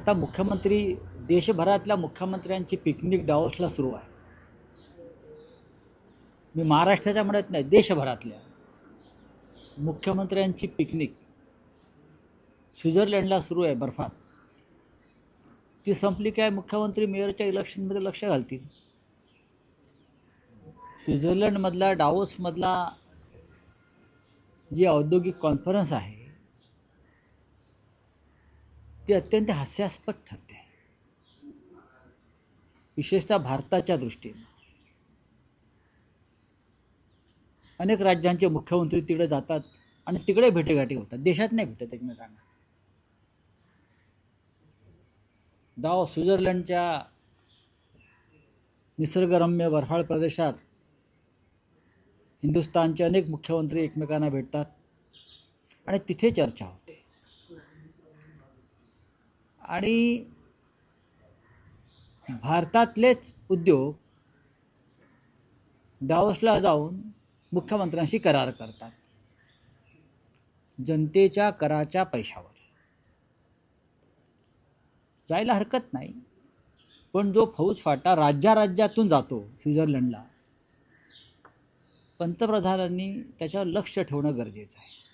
आता मुख्यमंत्री देशभरातल्या मुख्यमंत्र्यांची पिकनिक डावोसला सुरू आहे. मी महाराष्ट्राच्या म्हणत नाही, देशभरातल्या मुख्यमंत्र्यांची पिकनिक स्वित्झर्लंडला सुरू आहे बर्फात. ती संपली काय मुख्यमंत्री मेयरच्या इलेक्शनमध्ये लक्ष घालतील. स्वित्झर्लंडमधला डावोसमधला जी औद्योगिक कॉन्फरन्स आहे ती अत्यंत हास्यास्पद ठरते, विशेषतः भारताच्या दृष्टीने. अनेक राज्यांचे मुख्यमंत्री तिकडे जातात आणि तिकडे भेटेगाठी होतात, देशात नाही भेटत एकमेकांना. स्वित्झर्लंडच्या निसर्गरम्य बर्फाळ प्रदेशात हिंदुस्थानचे अनेक मुख्यमंत्री एकमेकांना भेटतात आणि तिथे चर्चा होते. आणि भारतातलेच उद्योग डावोसला जाऊन मुख्यमंत्र्यांशी करार करतात जनतेच्या कराच्या पैशावर. जायला हरकत नाही, पण जो फौजफाटा राज्यातून जातो स्वित्झर्लंडला, पंतप्रधानांनी त्याच्यावर लक्ष ठेवणं गरजेचं आहे.